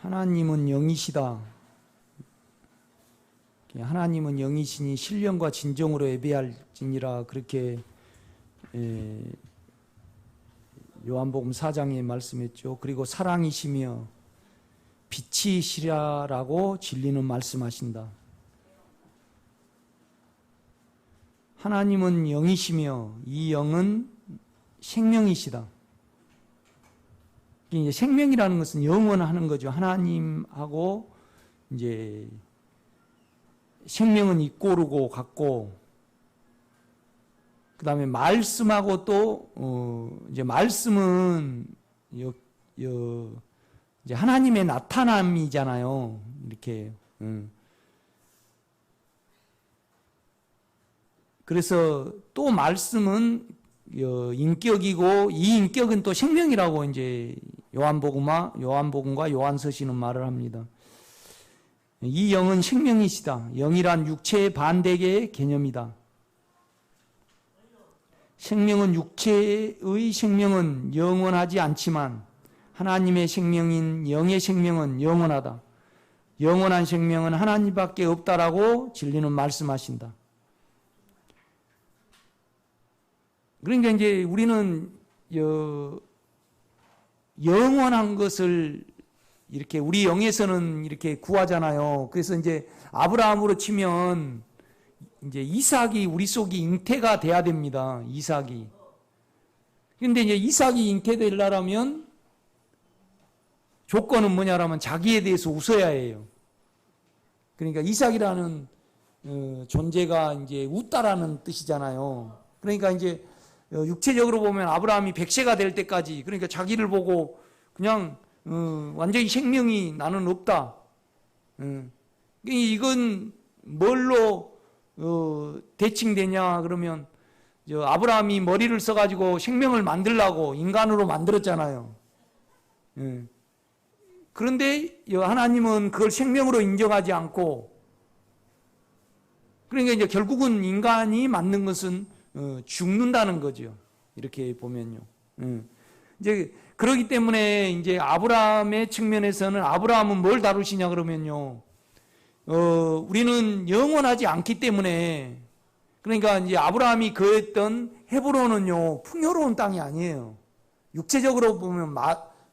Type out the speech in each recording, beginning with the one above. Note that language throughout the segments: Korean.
하나님은 영이시다. 하나님은 영이시니 신령과 진정으로 예배할지니라. 그렇게 요한복음 4장에 말씀했죠. 그리고 사랑이시며 빛이시라라고 진리는 말씀하신다. 하나님은 영이시며 이 영은 생명이시다. 이제 생명이라는 것은 영원하는 거죠. 하나님하고 이제 생명은 있고르고 같고, 그 다음에 말씀하고 또 이제 말씀은 이제 하나님의 나타남이잖아요. 이렇게. 그래서 또 말씀은 인격이고, 이 인격은 또 생명이라고 이제 요한복음과 요한서신은 말을 합니다. 이 영은 생명이시다. 영이란 육체의 반대의 개념이다. 육체의 생명은 영원하지 않지만 하나님의 생명인 영의 생명은 영원하다. 영원한 생명은 하나님밖에 없다라고 진리는 말씀하신다. 그러니까 이제 우리는 영원한 것을 이렇게 우리 영에서는 이렇게 구하잖아요. 그래서 이제 아브라함으로 치면 이제 이삭이 우리 속에 잉태가 돼야 됩니다. 이삭이. 그런데 이제 이삭이 잉태되려면 조건은 뭐냐라면 자기에 대해서 웃어야 해요. 그러니까 이삭이라는 존재가 이제 웃다라는 뜻이잖아요. 그러니까 이제 육체적으로 보면 아브라함이 100세가 될 때까지, 그러니까 자기를 보고 그냥 완전히 생명이 나는 없다. 이건 뭘로 대칭되냐 그러면 아브라함이 머리를 써가지고 생명을 만들려고 인간으로 만들었잖아요. 그런데 하나님은 그걸 생명으로 인정하지 않고, 그러니까 이제 결국은 인간이 만든 것은 죽는다는 거죠. 이렇게 보면요. 이제 그러기 때문에 이제 아브라함의 측면에서는 아브라함은 뭘 다루시냐 그러면요. 우리는 영원하지 않기 때문에, 그러니까 이제 아브라함이 거했던 헤브론은요, 풍요로운 땅이 아니에요. 육체적으로 보면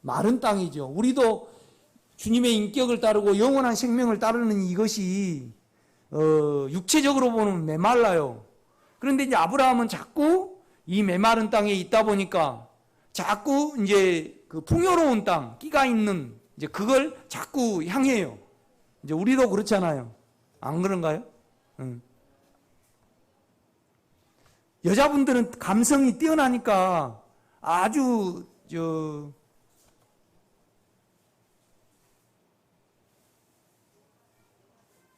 마른 땅이죠. 우리도 주님의 인격을 따르고 영원한 생명을 따르는 이것이 육체적으로 보면 메말라요. 그런데 이제 아브라함은 자꾸 이 메마른 땅에 있다 보니까 자꾸 이제 그 풍요로운 땅, 끼가 있는 이제 그걸 자꾸 향해요. 이제 우리도 그렇잖아요. 안 그런가요? 여자분들은 감성이 뛰어나니까 아주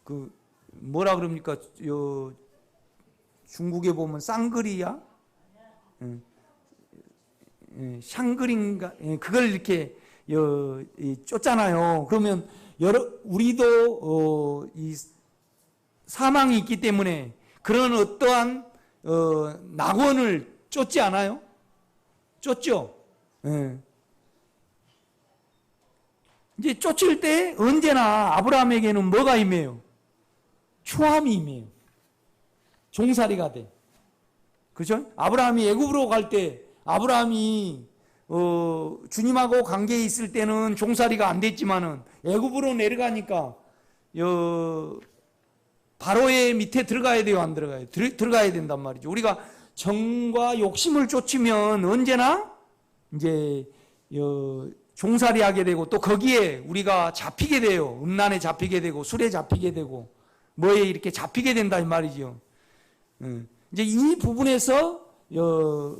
그 뭐라 그럽니까? 중국에 보면 쌍그리야, 샹그린가, 그걸 이렇게 쫓잖아요. 그러면 우리도 이 사망이 있기 때문에 그런 어떠한 낙원을 쫓지 않아요? 쫓죠. 이제 쫓을 때 언제나 아브라함에게는 뭐가 임해요? 초함이 임해요. 종살이가 돼. 그죠? 아브라함이 애굽으로 갈 때, 아브라함이 주님하고 관계에 있을 때는 종살이가 안 됐지만은 애굽으로 내려가니까 바로의 밑에 들어가야 돼요, 안 들어가요? 들어가야 된단 말이죠. 우리가 정과 욕심을 쫓으면 언제나 이제 종살이 하게 되고, 또 거기에 우리가 잡히게 돼요. 음란에 잡히게 되고, 술에 잡히게 되고, 뭐에 이렇게 잡히게 된다 이 말이죠. 이제 이 부분에서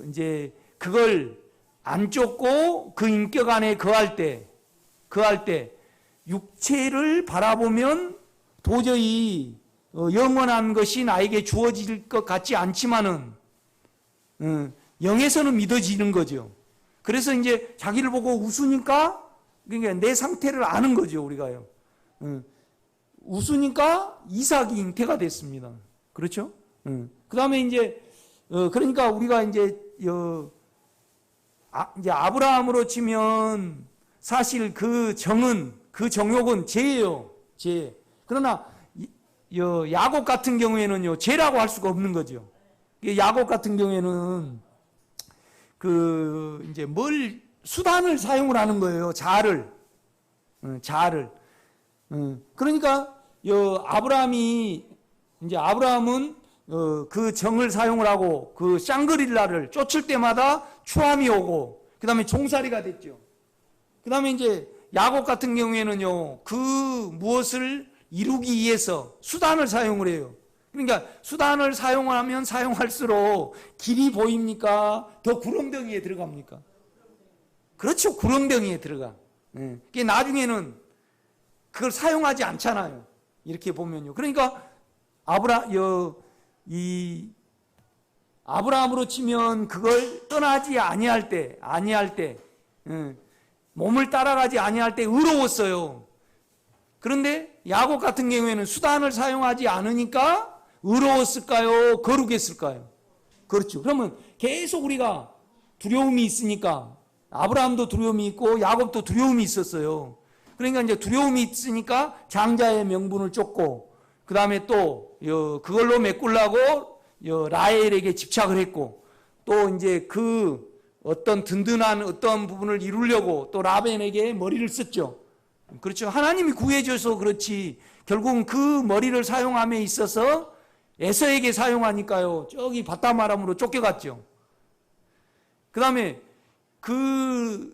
이제 그걸 안 쫓고 그 인격 안에 거할 때 육체를 바라보면 도저히 영원한 것이 나에게 주어질 것 같지 않지만은 영에서는 믿어지는 거죠. 그래서 이제 자기를 보고 웃으니까, 그러니까 내 상태를 아는 거죠, 우리가요. 웃으니까 이삭이 잉태가 됐습니다. 그렇죠? 그 다음에 이제 그러니까 우리가 이제 아브라함으로 치면 사실 그 정은 그 정욕은 죄예요. 죄. 그러나 야곱 같은 경우에는요, 죄라고 할 수가 없는 거죠. 야곱 같은 경우에는 이제 수단을 사용을 하는 거예요. 자아를. 그러니까 아브라함은 그 정을 사용을 하고 그 샹그릴라를 쫓을 때마다 추함이 오고 그다음에 종살이가 됐죠. 그다음에 이제 야곱 같은 경우에는요, 그 무엇을 이루기 위해서 수단을 사용을 해요. 그러니까 수단을 사용하면 사용할수록 길이 보입니까? 더 구렁텅이에 들어갑니까? 그렇죠. 구렁텅이에 들어가. 그게 나중에는 그걸 사용하지 않잖아요. 이렇게 보면요. 그러니까 아브라함으로 치면 그걸 떠나지 아니할 때, 몸을 따라가지 아니할 때 의로웠어요. 그런데 야곱 같은 경우에는 수단을 사용하지 않으니까 의로웠을까요? 거룩했을까요? 그렇죠. 그러면 계속 우리가 두려움이 있으니까 아브라함도 두려움이 있고 야곱도 두려움이 있었어요. 그러니까 이제 두려움이 있으니까 장자의 명분을 쫓고 그 다음에 또 그걸로 메꾸려고 라헬에게 집착을 했고 또 이제 그 어떤 든든한 어떤 부분을 이루려고 또 라벤에게 머리를 썼죠. 그렇죠. 하나님이 구해줘서 그렇지 결국은 그 머리를 사용함에 있어서 에서에게 사용하니까요. 저기 바다마람으로 쫓겨갔죠. 그 다음에 그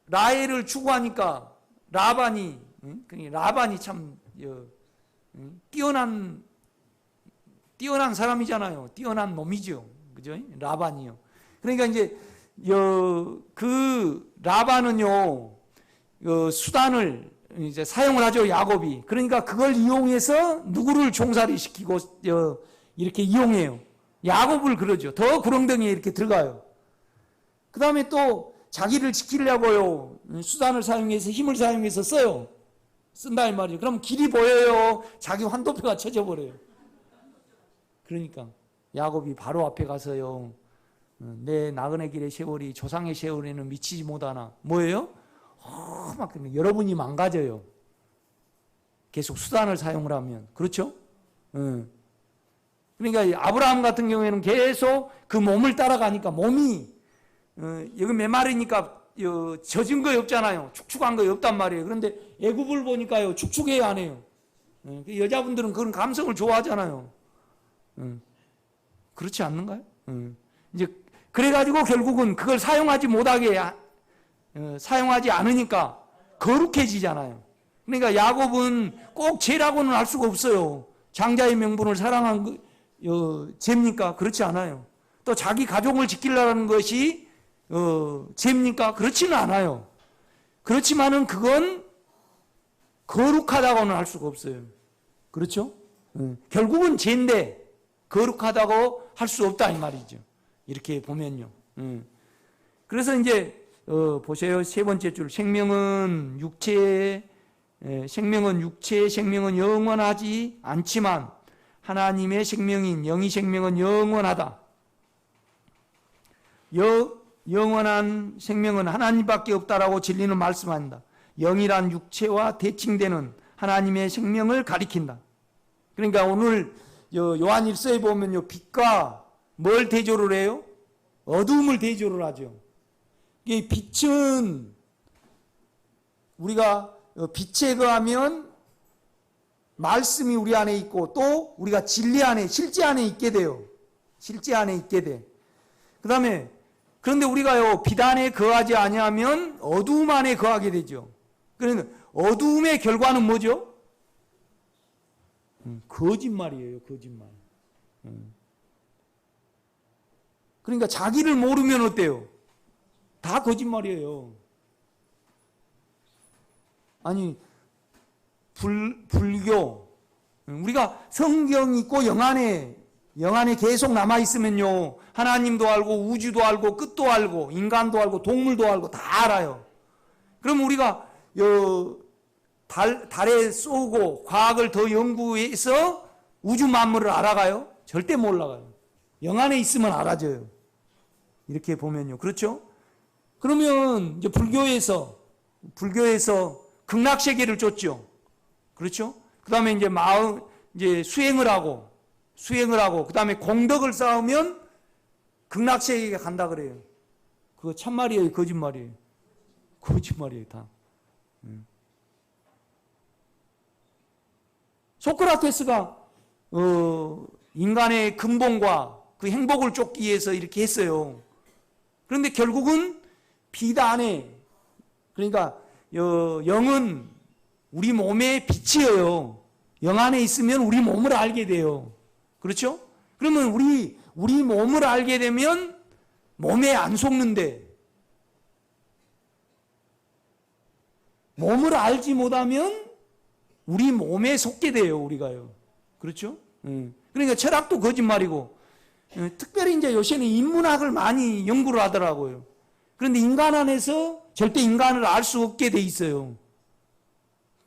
라헬을 추구하니까 라반이 참 뛰어난 사람이잖아요. 뛰어난 놈이죠. 그죠? 라반이요. 그러니까 이제 그 라반은요 수단을 이제 사용을 하죠. 야곱이. 그러니까 그걸 이용해서 누구를 종살이시키고 이렇게 이용해요. 야곱을 그러죠. 더 구렁텅이에 이렇게 들어가요. 그 다음에 또 자기를 지키려고요 수단을 사용해서 힘을 사용해서 써요. 쓴다 이 말이에요. 그럼 길이 보여요. 자기 환도표가 쳐져 버려요. 그러니까 야곱이 바로 앞에 가서요. 내 나그네 길의 세월이 조상의 세월에는 미치지 못하나. 뭐예요? 막 여러분이 망가져요. 계속 수단을 사용을 하면. 그렇죠? 그러니까 아브라함 같은 경우에는 계속 그 몸을 따라가니까 몸이 여기 메마르니까 젖은 거 없잖아요. 축축한 거 없단 말이에요. 그런데 애굽을 보니까요 축축해야 안 해요. 여자분들은 그런 감성을 좋아하잖아요. 그렇지 않는가요? 이제 그래가지고 결국은 그걸 사용하지 않으니까 거룩해지잖아요. 그러니까 야곱은 꼭 죄라고는 할 수가 없어요. 장자의 명분을 사랑한 죄입니까? 그렇지 않아요. 또 자기 가족을 지키려는 것이 죄입니까? 그렇지는 않아요. 그렇지만은 그건 거룩하다고는 할 수가 없어요. 그렇죠? 결국은 죄인데 거룩하다고 할 수 없다 이 말이죠. 이렇게 보면요. 그래서 이제 보세요. 세 번째 줄 생명은 육체에 생명은 영원하지 않지만 하나님의 생명인 영의 생명은 영원하다. 영원한 생명은 하나님밖에 없다라고 진리는 말씀한다. 영이란 육체와 대칭되는 하나님의 생명을 가리킨다. 그러니까 오늘 요한일서에 보면요, 빛과 뭘 대조를 해요? 어두움을 대조를 하죠. 이 빛은 우리가 빛에 거하면 말씀이 우리 안에 있고 또 우리가 진리 안에 실제 안에 있게 돼요. 실제 안에 있게 돼. 그다음에 그런데 우리가요 빛 안에 거하지 아니하면 어두움 안에 거하게 되죠. 그러니까 어두움의 결과는 뭐죠? 거짓말이에요. 거짓말. 그러니까 자기를 모르면 어때요? 다 거짓말이에요. 아니 불교 우리가 성경 있고 영안에 계속 남아 있으면요 하나님도 알고 우주도 알고 끝도 알고 인간도 알고 동물도 알고 다 알아요. 그럼 우리가 달에 쏘고 과학을 더 연구해서 우주 만물을 알아가요? 절대 못 알아가요. 영안에 있으면 알아져요. 이렇게 보면요. 그렇죠? 그러면 이제 불교에서 극락세계를 쫓죠. 그렇죠? 그 다음에 이제 수행을 하고, 그 다음에 공덕을 쌓으면 극락세계에 간다 그래요. 그거 참말이에요, 거짓말이에요? 거짓말이에요, 다. 소크라테스가 인간의 근본과 그 행복을 쫓기 위해서 이렇게 했어요. 그런데 결국은 비단에, 그러니까 영은 우리 몸의 빛이에요. 영 안에 있으면 우리 몸을 알게 돼요. 그렇죠? 그러면 우리 몸을 알게 되면 몸에 안 속는데, 몸을 알지 못하면 우리 몸에 속게 돼요, 우리가요. 그렇죠? 그러니까 철학도 거짓말이고, 특별히 이제 요새는 인문학을 많이 연구를 하더라고요. 그런데 인간 안에서 절대 인간을 알 수 없게 돼 있어요.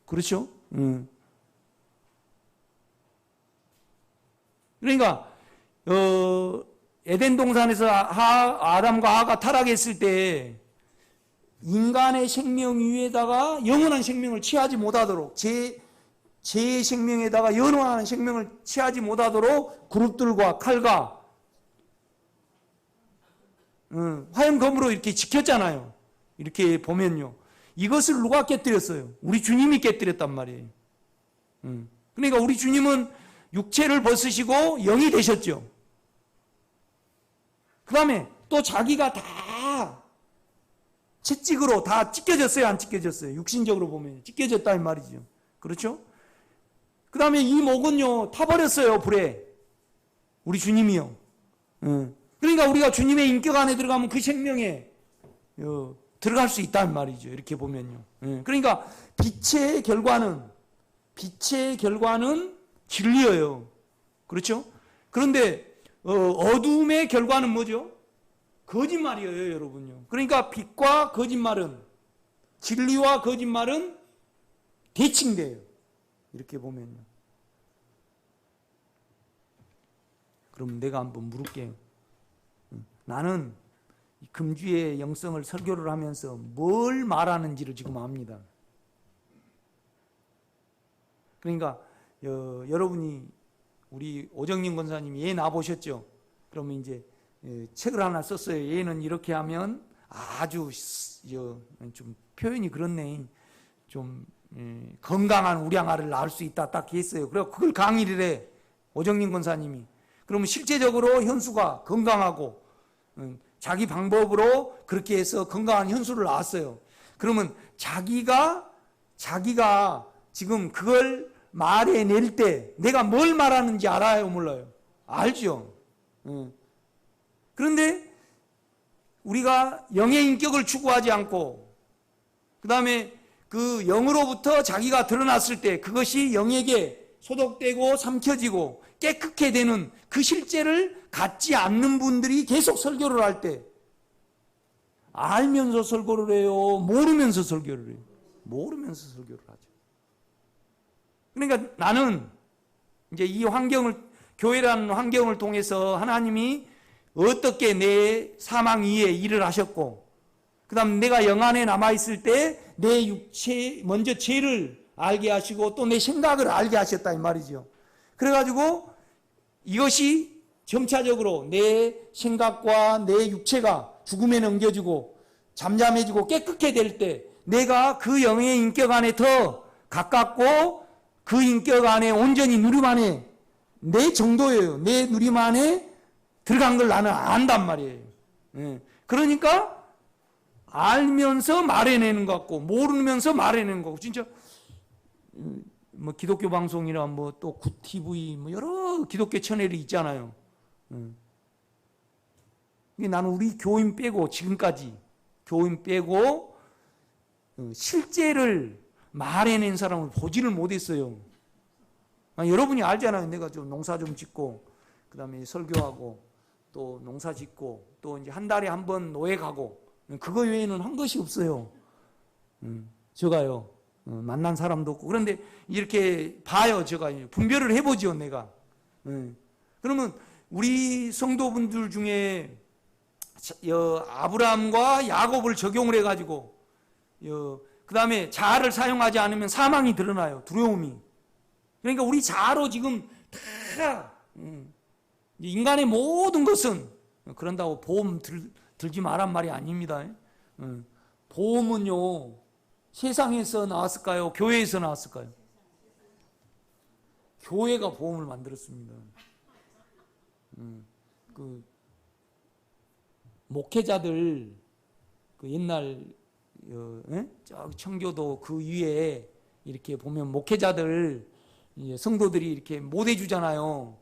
그렇죠? 그러니까 에덴 동산에서 아담과 하가 타락했을 때 인간의 생명 위에다가 영원한 생명을 취하지 못하도록, 제 생명에다가 영원한 생명을 취하지 못하도록 그룹들과 칼과 화염검으로 이렇게 지켰잖아요. 이렇게 보면요. 이것을 누가 깨뜨렸어요? 우리 주님이 깨뜨렸단 말이에요. 그러니까 우리 주님은 육체를 벗으시고 영이 되셨죠. 그 다음에 또 자기가 다 채찍으로 다 찢겨졌어요, 안 찢겨졌어요? 육신적으로 보면 찢겨졌다는 말이죠. 그렇죠? 그 다음에 이 목은요, 타버렸어요, 불에. 우리 주님이요. 그러니까 우리가 주님의 인격 안에 들어가면 그 생명에 들어갈 수 있다는 말이죠. 이렇게 보면요. 그러니까 빛의 결과는 진리예요. 그렇죠? 그런데 어둠의 결과는 뭐죠? 거짓말이에요, 여러분요. 그러니까 빛과 거짓말은, 진리와 거짓말은 대칭돼요. 이렇게 보면요. 그럼 내가 한번 물을게요. 나는 금주의 영성을 설교를 하면서 뭘 말하는지를 지금 압니다. 그러니까 여러분이 우리 오정림 권사님이 얘 나보셨죠? 그러면 이제 책을 하나 썼어요. 얘는 이렇게 하면 아주 좀 표현이 그렇네. 좀 건강한 우량아를 낳을 수 있다 딱 했어요. 그래서 그걸 강의를 해. 오정림 권사님이. 그러면 실제적으로 현수가 건강하고 자기 방법으로 그렇게 해서 건강한 현수를 낳았어요. 그러면 자기가 지금 그걸 말해낼 때 내가 뭘 말하는지 알아요, 몰라요? 알죠. 그런데 우리가 영의 인격을 추구하지 않고 그 다음에 그 영으로부터 자기가 드러났을 때 그것이 영에게 소독되고 삼켜지고 깨끗게 되는 그 실제를 갖지 않는 분들이 계속 설교를 할 때 알면서 설교를 해요? 모르면서 설교를 해요? 모르면서 설교를 하죠. 그러니까 나는 이제 이 환경을, 교회라는 환경을 통해서 하나님이 어떻게 내 사망 이후에 일을 하셨고, 그 다음 내가 영 안에 남아있을 때 내 육체, 먼저 죄를 알게 하시고 또 내 생각을 알게 하셨다 이 말이죠. 그래가지고 이것이 점차적으로 내 생각과 내 육체가 죽음에 넘겨지고 잠잠해지고 깨끗게 될 때 내가 그 영의 인격 안에 더 가깝고 그 인격 안에 온전히 누림 안에 내 정도예요. 내 누림 안에 들어간 걸 나는 안단 말이에요. 그러니까 알면서 말해내는 것 같고 모르면서 말해내는 것 같고, 진짜 뭐 기독교 방송이나 뭐 또 굿TV 뭐 여러 기독교 채널이 있잖아요. 나는 우리 교인 빼고 지금까지 교인 빼고 실제를 말해낸 사람을 보지를 못했어요. 여러분이 알잖아요. 내가 좀 농사 좀 짓고 그 다음에 설교하고 또 농사 짓고 또 이제 한 달에 한 번 노예 가고 그거 외에는 한 것이 없어요. 제가요. 만난 사람도 없고. 그런데 이렇게 봐요. 제가 분별을 해보죠. 내가. 그러면 우리 성도분들 중에 아브라함과 야곱을 적용을 해가지고 그 다음에 자아를 사용하지 않으면 사망이 드러나요. 두려움이. 그러니까 우리 자아로 지금 다 인간의 모든 것은 그런다고 보험 들지 말란 말이 아닙니다. 보험은요 세상에서 나왔을까요? 교회에서 나왔을까요? 교회가 보험을 만들었습니다. 그 목회자들 그 옛날 청교도 그 위에 이렇게 보면 목회자들 성도들이 이렇게 못 해주잖아요.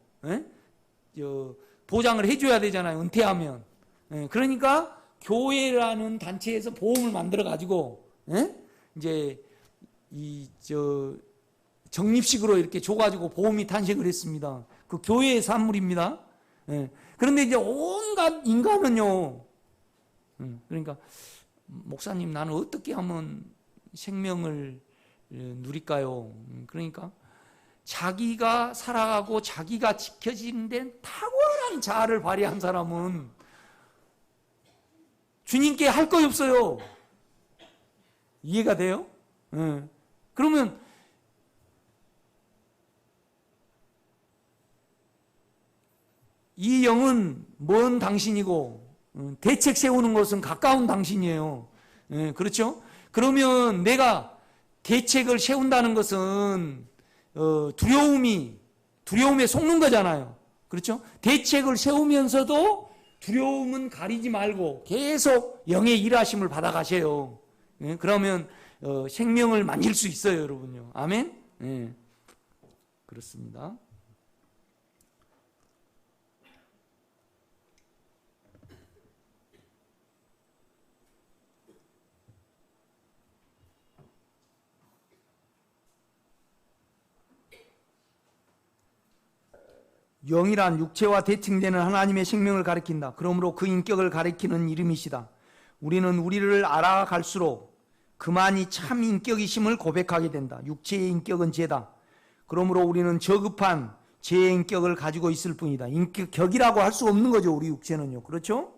보장을 해줘야 되잖아요. 은퇴하면. 그러니까 교회라는 단체에서 보험을 만들어 가지고 이제 적립식으로 이렇게 줘가지고 보험이 탄생을 했습니다. 그 교회의 산물입니다. 그런데 이제 온갖 인간은요. 그러니까 목사님 나는 어떻게 하면 생명을 누릴까요? 그러니까 자기가 살아가고 자기가 지켜지는 데는 탁월한 자아를 발휘한 사람은 주님께 할 거 없어요. 이해가 돼요? 그러면 이 영은 먼 당신이고 대책 세우는 것은 가까운 당신이에요. 그렇죠? 그러면 내가 대책을 세운다는 것은 두려움에 속는 거잖아요. 그렇죠? 대책을 세우면서도 두려움은 가리지 말고 계속 영의 일하심을 받아가세요. 그러면 생명을 만질 수 있어요, 여러분요. 아멘? 그렇습니다. 영이란 육체와 대칭되는 하나님의 생명을 가리킨다. 그러므로 그 인격을 가리키는 이름이시다. 우리는 우리를 알아갈수록 그만이 참 인격이심을 고백하게 된다. 육체의 인격은 죄다. 그러므로 우리는 저급한 죄의 인격을 가지고 있을 뿐이다. 인격이라고 할 수 없는 거죠, 우리 육체는요. 그렇죠?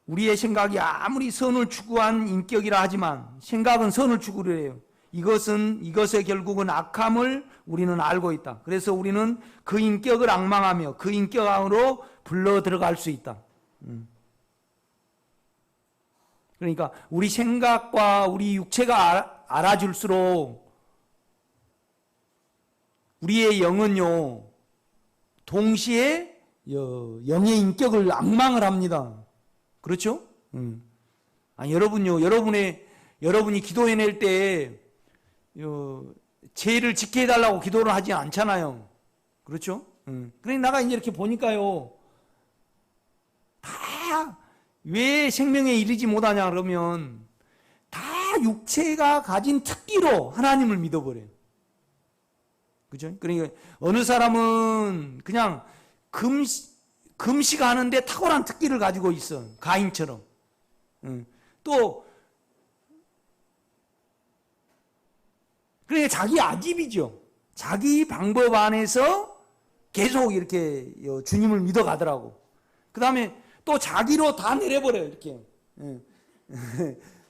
우리의 생각이 아무리 선을 추구한 인격이라 하지만 생각은 선을 추구를 해요. 이것의 결국은 악함을 우리는 알고 있다. 그래서 우리는 그 인격을 앙망하며 그 인격 안으로 불러 들어갈 수 있다. 그러니까 우리 생각과 우리 육체가 알아줄수록 우리의 영은요 동시에 영의 인격을 앙망을 합니다. 그렇죠? 여러분요, 여러분이 기도해낼 때 죄를 짓게 해달라고 기도를 하지 않잖아요. 그렇죠? 그러니까 내가 이제 이렇게 보니까요, 다 왜 생명에 이르지 못하냐 그러면 다 육체가 가진 특기로 하나님을 믿어버려요. 그죠? 그러니까 어느 사람은 그냥 금식하는데 탁월한 특기를 가지고 있어. 가인처럼. 또 그러니까 자기 아집이죠. 자기 방법 안에서 계속 이렇게 주님을 믿어가더라고. 그 다음에 또 자기로 다 내려버려요. 이렇게.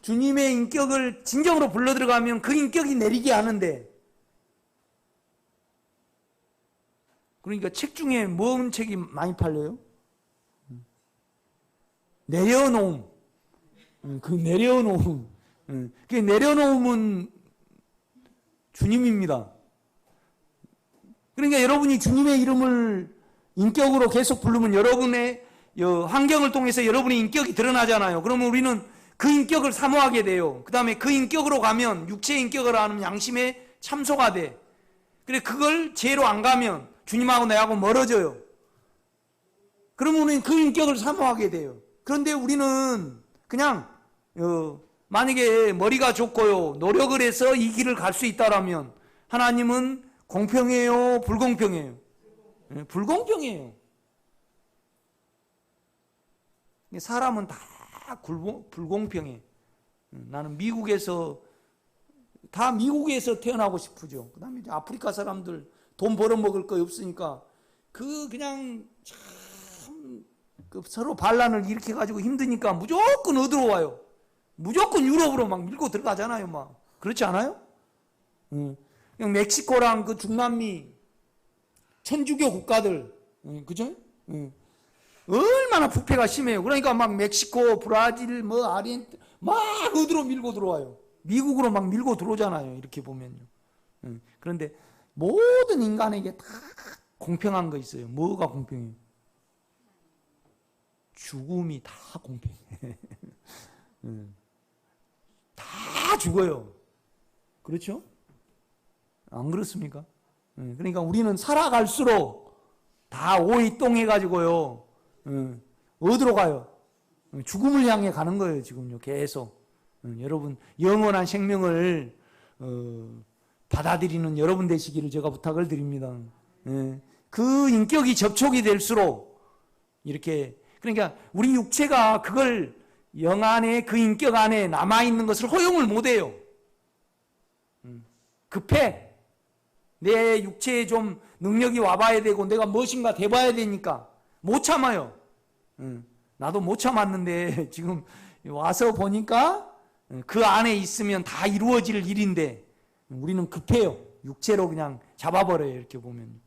주님의 인격을 진정으로 불러 들어가면 그 인격이 내리게 하는데, 그러니까 책 중에 뭔 책이 많이 팔려요? 내려놓음. 그 내려놓음. 그 내려놓음은 주님입니다. 그러니까 여러분이 주님의 이름을 인격으로 계속 부르면 여러분의 환경을 통해서 여러분의 인격이 드러나잖아요. 그러면 우리는 그 인격을 사모하게 돼요. 그 다음에 그 인격으로 가면 육체의 인격으로 하는 양심에 참소가 돼. 그래 그걸 죄로 안 가면 주님하고 내하고 멀어져요. 그러면 우리는 그 인격을 사모하게 돼요. 그런데 우리는 그냥 만약에 머리가 좋고요 노력을 해서 이 길을 갈 수 있다라면 하나님은 공평해요, 불공평해요? 불공평해요. 사람은 다 불공평해. 나는 미국에서 태어나고 싶으죠. 그 다음에 아프리카 사람들 돈 벌어먹을 거 없으니까 그냥 참 서로 반란을 일으켜가지고 힘드니까 무조건 어디로 와요? 무조건 유럽으로 막 밀고 들어가잖아요. 막 그렇지 않아요? 그냥 멕시코랑 그 중남미 천주교 국가들, 그죠? 얼마나 부패가 심해요. 그러니까 막 멕시코, 브라질, 뭐 아르헨티나 막 어디로 밀고 들어와요. 미국으로 막 밀고 들어오잖아요. 이렇게 보면요. 그런데 모든 인간에게 다 공평한 거 있어요. 뭐가 공평해요? 죽음이 다 공평해. 다 죽어요. 그렇죠? 안 그렇습니까? 그러니까 우리는 살아갈수록 다 오이똥해가지고요. 어디로 가요? 죽음을 향해 가는 거예요, 지금요. 계속. 여러분, 영원한 생명을 받아들이는 여러분 되시기를 제가 부탁을 드립니다. 그 인격이 접촉이 될수록 이렇게, 그러니까 우리 육체가 그걸 영 안에, 그 인격 안에 남아있는 것을 허용을 못해요. 급해. 내 육체에 좀 능력이 와봐야 되고 내가 무엇인가 돼봐야 되니까 못 참아요. 나도 못 참았는데 지금 와서 보니까 그 안에 있으면 다 이루어질 일인데 우리는 급해요. 육체로 그냥 잡아버려요. 이렇게 보면.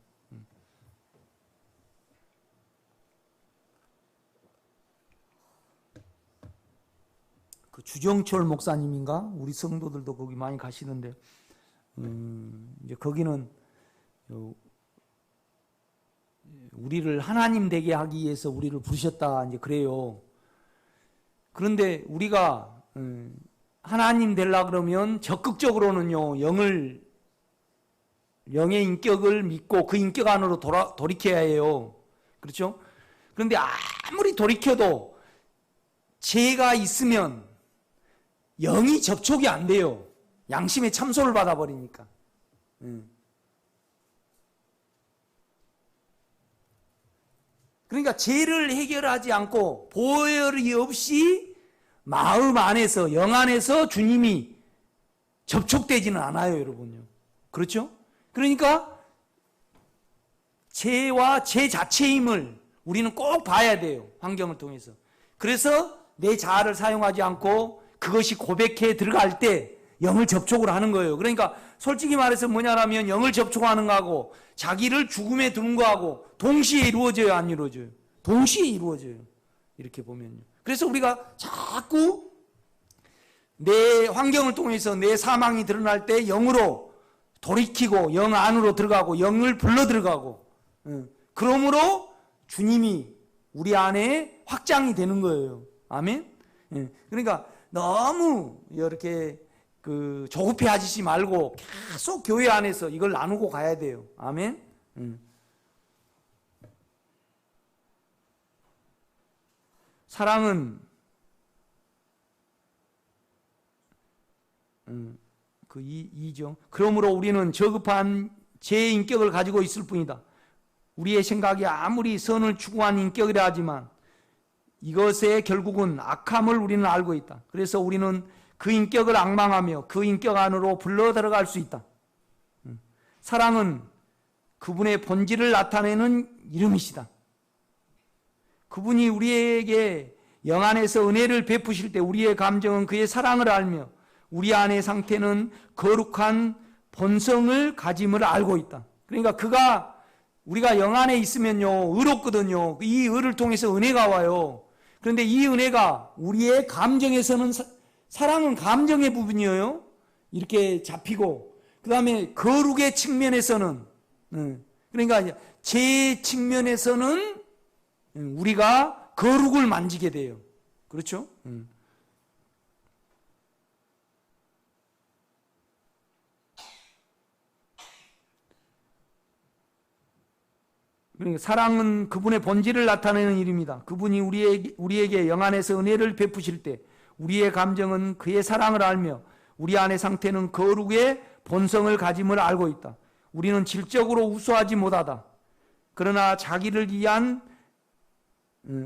그 주정철 목사님인가? 우리 성도들도 거기 많이 가시는데 이제 거기는 우리를 하나님 되게 하기 위해서 우리를 부르셨다 이제 그래요. 그런데 우리가 하나님 되려 그러면 적극적으로는요 영의 인격을 믿고 그 인격 안으로 돌이켜야 해요. 그렇죠? 그런데 아무리 돌이켜도 죄가 있으면 영이 접촉이 안 돼요. 양심의 참소를 받아버리니까. 그러니까 죄를 해결하지 않고 보혈이 없이 마음 안에서, 영 안에서 주님이 접촉되지는 않아요, 여러분요. 그렇죠? 그러니까 죄와 죄 자체임을 우리는 꼭 봐야 돼요. 환경을 통해서. 그래서 내 자아를 사용하지 않고 그것이 고백해 들어갈 때 영을 접촉을 하는 거예요. 그러니까 솔직히 말해서 뭐냐면 영을 접촉하는 거하고 자기를 죽음에 두는 거하고 동시에 이루어져요, 안 이루어져요? 동시에 이루어져요. 이렇게 보면요. 그래서 우리가 자꾸 내 환경을 통해서 내 사망이 드러날 때 영으로 돌이키고 영 안으로 들어가고 영을 불러 들어가고 그러므로 주님이 우리 안에 확장이 되는 거예요. 아멘? 그러니까 너무 이렇게 조급해 하시지 말고 계속 교회 안에서 이걸 나누고 가야 돼요. 아멘? 사랑은 그 2죠. 그러므로 우리는 저급한 제 인격을 가지고 있을 뿐이다. 우리의 생각이 아무리 선을 추구한 인격이라 하지만 이것의 결국은 악함을 우리는 알고 있다. 그래서 우리는 그 인격을 앙망하며 그 인격 안으로 불러 들어갈 수 있다. 사랑은 그분의 본질을 나타내는 이름이시다. 그분이 우리에게 영 안에서 은혜를 베푸실 때 우리의 감정은 그의 사랑을 알며 우리 안의 상태는 거룩한 본성을 가짐을 알고 있다. 그러니까 우리가 영 안에 있으면요 의롭거든요. 이 의를 통해서 은혜가 와요. 그런데 이 은혜가 우리의 감정에서는 사랑은 감정의 부분이에요. 이렇게 잡히고 그 다음에 거룩의 측면에서는 그러니까 제 측면에서는 우리가 거룩을 만지게 돼요. 그렇죠? 그러니까 사랑은 그분의 본질을 나타내는 일입니다. 그분이 우리에게 영 안에서 은혜를 베푸실 때 우리의 감정은 그의 사랑을 알며 우리 안의 상태는 거룩의 본성을 가짐을 알고 있다. 우리는 질적으로 우수하지 못하다. 그러나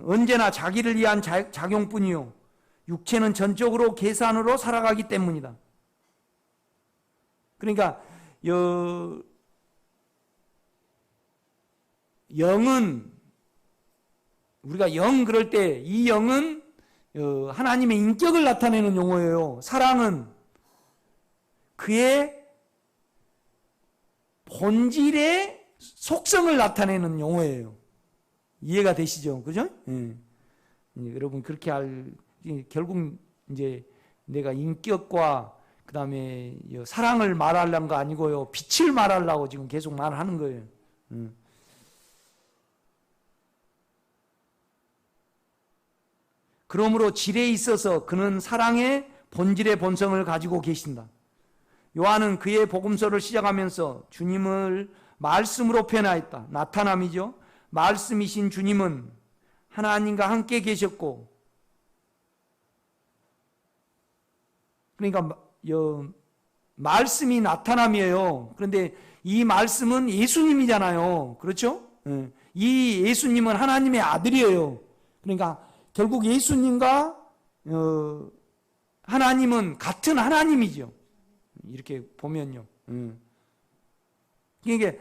언제나 자기를 위한 작용뿐이요. 육체는 전적으로 계산으로 살아가기 때문이다. 그러니까 영은 우리가 영 그럴 때 이 영은 하나님의 인격을 나타내는 용어예요. 사랑은 그의 본질의 속성을 나타내는 용어예요. 이해가 되시죠? 그죠? 여러분 그렇게 결국 이제 내가 인격과 그 다음에 사랑을 말하려는 거 아니고요. 빛을 말하려고 지금 계속 말하는 거예요. 그러므로 질에 있어서 그는 사랑의 본질의 본성을 가지고 계신다. 요한은 그의 복음서를 시작하면서 주님을 말씀으로 표현하였다. 나타남이죠. 말씀이신 주님은 하나님과 함께 계셨고, 그러니까 말씀이 나타남이에요. 그런데 이 말씀은 예수님이잖아요. 그렇죠? 이 예수님은 하나님의 아들이에요. 그러니까 결국 예수님과 하나님은 같은 하나님이죠. 이렇게 보면요. 그러니까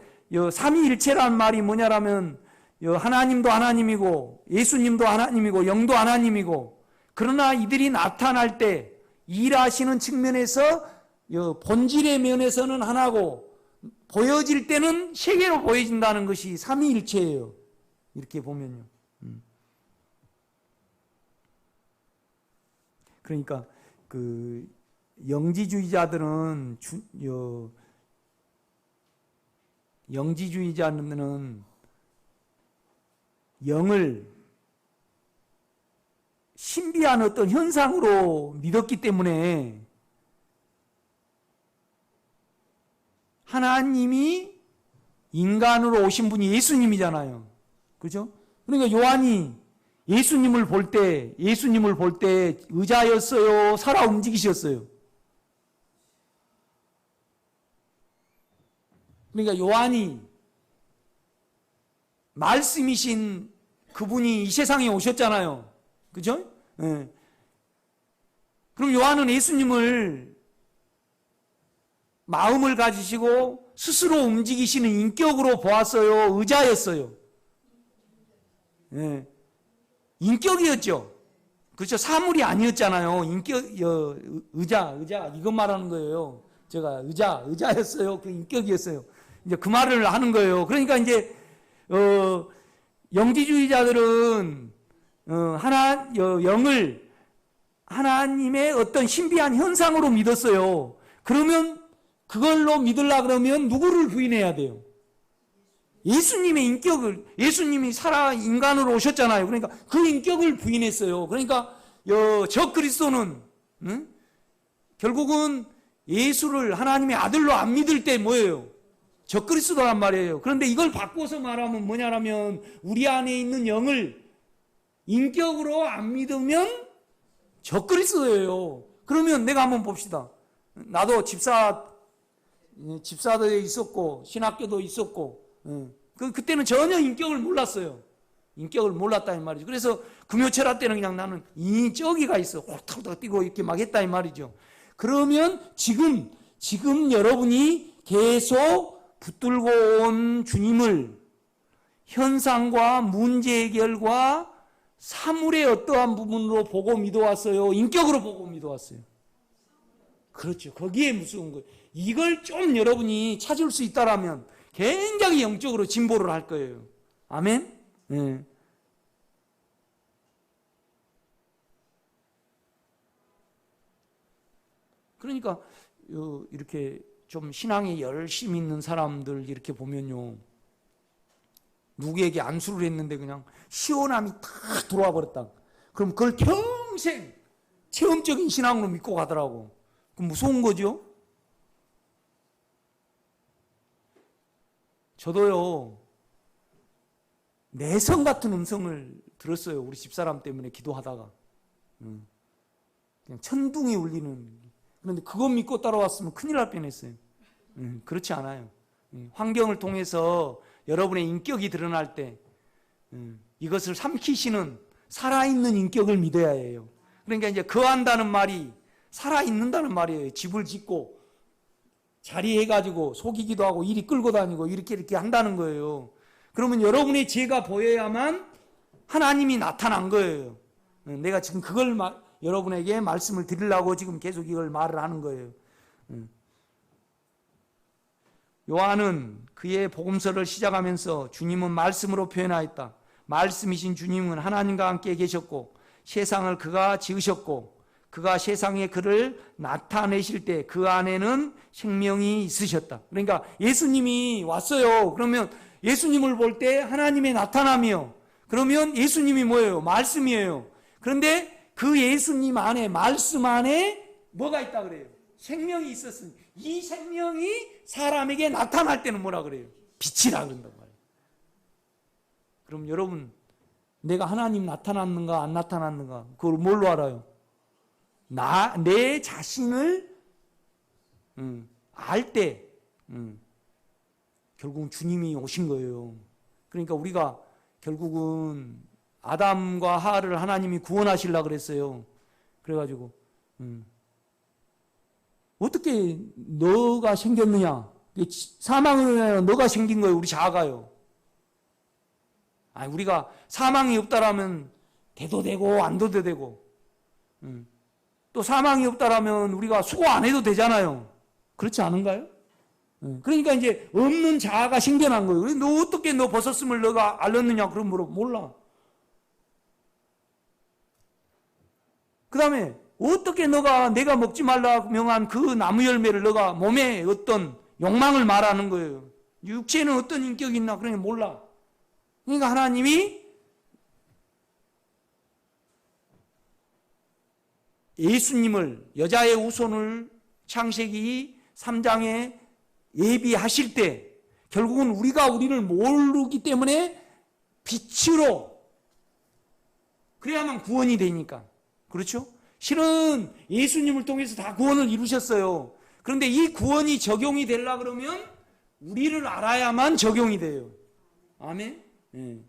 삼위일체라는 말이 뭐냐라면 하나님도 하나님이고 예수님도 하나님이고 영도 하나님이고, 그러나 이들이 나타날 때 일하시는 측면에서 본질의 면에서는 하나고 보여질 때는 세 개로 보여진다는 것이 삼위일체예요. 이렇게 보면요. 그러니까 그 영지주의자들은 영을 신비한 어떤 현상으로 믿었기 때문에 하나님이 인간으로 오신 분이 예수님이잖아요. 그죠? 그러니까 요한이 예수님을 볼 때 의자였어요? 살아 움직이셨어요? 그러니까 요한이 말씀이신 그분이 이 세상에 오셨잖아요. 그죠? 네. 그럼 요한은 예수님을 마음을 가지시고 스스로 움직이시는 인격으로 보았어요? 의자였어요? 네. 인격이었죠. 그렇죠? 사물이 아니었잖아요. 의자 이것 말하는 거예요. 제가 의자였어요. 그 인격이었어요. 이제 그 말을 하는 거예요. 그러니까 이제 영지주의자들은 영을 하나님의 어떤 신비한 현상으로 믿었어요. 그러면 그걸로 믿으려 그러면 누구를 부인해야 돼요? 예수님의 인격을, 예수님이 살아 인간으로 오셨잖아요. 그러니까 그 인격을 부인했어요. 그러니까 저 그리스도는 결국은 예수를 하나님의 아들로 안 믿을 때 뭐예요? 저 그리스도란 말이에요. 그런데 이걸 바꿔서 말하면 뭐냐라면 우리 안에 있는 영을 인격으로 안 믿으면 저 그리스도예요. 그러면 내가 한번 봅시다. 나도 집사도에 있었고 신학교도 있었고 그때는 전혀 인격을 몰랐어요. 인격을 몰랐다는 말이죠. 그래서 금요철학 때는 그냥 나는 인격이가 있어. 호탁호탁 뛰고 이렇게 막 했다는 말이죠. 그러면 지금 여러분이 계속 붙들고 온 주님을 현상과 문제 해결과 사물의 어떠한 부분으로 보고 믿어왔어요? 인격으로 보고 믿어왔어요? 그렇죠. 거기에 무서운 거예요. 이걸 좀 여러분이 찾을 수 있다라면 굉장히 영적으로 진보를 할 거예요. 아멘? 네. 그러니까 이렇게 좀 신앙에 열심히 있는 사람들 이렇게 보면요, 누구에게 안수를 했는데 그냥 시원함이 탁 들어와 버렸다. 그럼 그걸 평생 체험적인 신앙으로 믿고 가더라고. 그럼 무서운 거죠? 저도요, 내성 같은 음성을 들었어요. 우리 집사람 때문에 기도하다가. 그냥 천둥이 울리는. 그런데 그거 믿고 따라왔으면 큰일 날 뻔했어요. 그렇지 않아요. 환경을 통해서 여러분의 인격이 드러날 때 이것을 삼키시는 살아있는 인격을 믿어야 해요. 그러니까 이제 거한다는 말이 살아있는다는 말이에요. 집을 짓고 자리해가지고 속이기도 하고 이리 끌고 다니고 이렇게 한다는 거예요. 그러면 여러분의 죄가 보여야만 하나님이 나타난 거예요. 내가 지금 그걸 여러분에게 말씀을 드리려고 지금 계속 이걸 말을 하는 거예요. 요한은 그의 복음서를 시작하면서 주님은 말씀으로 표현하였다. 말씀이신 주님은 하나님과 함께 계셨고 세상을 그가 지으셨고 그가 세상에 그를 나타내실 때 그 안에는 생명이 있으셨다. 그러니까 예수님이 왔어요. 그러면 예수님을 볼 때 하나님의 나타남이요. 그러면 예수님이 뭐예요? 말씀이에요. 그런데 그 예수님 안에, 말씀 안에 뭐가 있다 그래요? 생명이 있었으니 이 생명이 사람에게 나타날 때는 뭐라 그래요? 빛이라 그런단 말이에요. 그럼 여러분, 내가 하나님 나타났는가 안 나타났는가 그걸 뭘로 알아요? 내 자신을 알 때 결국은 주님이 오신 거예요. 그러니까 우리가 결국은 아담과 하와를 하나님이 구원하시려고 그랬어요. 그래가지고 어떻게 너가 생겼느냐? 사망을 위하여 너가 생긴 거예요. 우리 자아가요. 아니, 우리가 사망이 없다라면 돼도 되고 안 돼도 되고 또 사망이 없다라면 우리가 수고 안 해도 되잖아요. 그렇지 않은가요? 그러니까 이제 없는 자아가 생겨난 거예요. 너 어떻게 너 벗었음을 너가 알았느냐? 그럼 몰라. 그 다음에 어떻게 내가 먹지 말라 명한 그 나무 열매를 너가 몸에 어떤 욕망을 말하는 거예요. 육체는 어떤 인격이 있나? 그러니까 몰라. 그러니까 하나님이 예수님을 여자의 후손을 창세기 3장에 예비하실 때 결국은 우리가 우리를 모르기 때문에 빛으로 그래야만 구원이 되니까. 그렇죠? 실은 예수님을 통해서 다 구원을 이루셨어요. 그런데 이 구원이 적용이 되려 그러면 우리를 알아야만 적용이 돼요. 아멘? 네.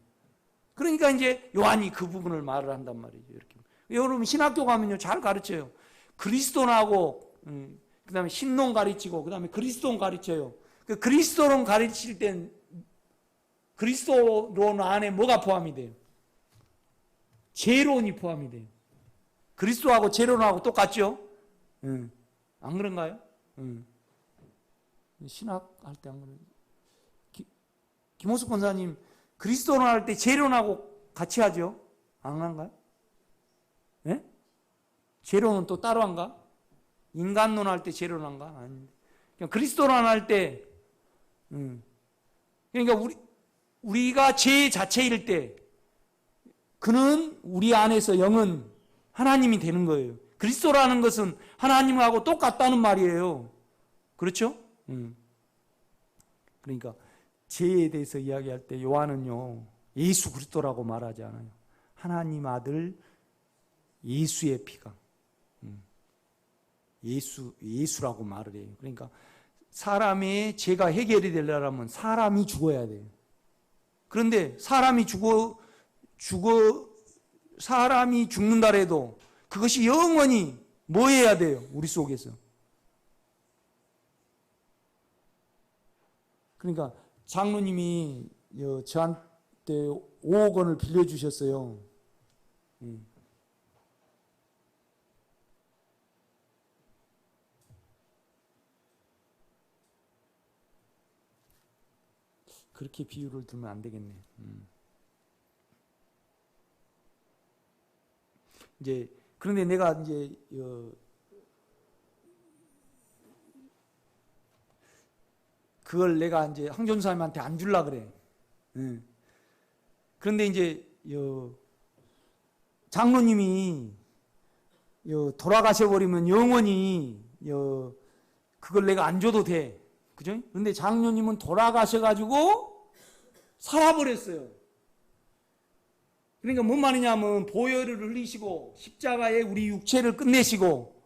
그러니까 이제 요한이 그 부분을 말을 한단 말이죠. 이렇게. 여러분 신학교 가면요 잘 가르쳐요. 그리스도나고 그 다음에 신론 가르치고 그 다음에 그리스도론 가르쳐요. 그 그리스도론 가르칠 땐 그리스도론 안에 뭐가 포함이 돼요? 제론이 포함이 돼요. 그리스도하고 제론하고 똑같죠? 안 그런가요? 신학할 때 안 그래요? 김호숙 권사님 그리스도론 할 때 제론하고 같이 하죠? 안 한가요? 예? 제론은 또 따로 한가? 인간론 할 때 제론 한가? 아닌데. 그냥 그리스도론 할 때, 그러니까 우리가 제 자체일 때, 그는 우리 안에서 영은 하나님이 되는 거예요. 그리스도라는 것은 하나님하고 똑같다는 말이에요. 그렇죠? 그러니까 죄에 대해서 이야기할 때 요한은요 예수 그리스도라고 말하지 않아요. 하나님 아들 예수의 피가 예수라고 말을 해요. 그러니까 사람의 죄가 해결이 되려면 사람이 죽어야 돼요. 그런데 사람이 사람이 죽는다 해도 그것이 영원히 뭐 해야 돼요? 우리 속에서. 그러니까 장로님이 저한테 5억 원을 빌려주셨어요. 그렇게 비유를 들면 안 되겠네. 이제 그런데 내가 이제 그걸 내가 이제 황전사님한테 안 줄라 그래. 그런데 이제 장로님이 돌아가셔 버리면 영원히 그걸 내가 안 줘도 돼. 그죠? 그런데 장로님은 돌아가셔 가지고 살아버렸어요. 그러니까 뭔 말이냐면 보혈을 흘리시고 십자가에 우리 육체를 끝내시고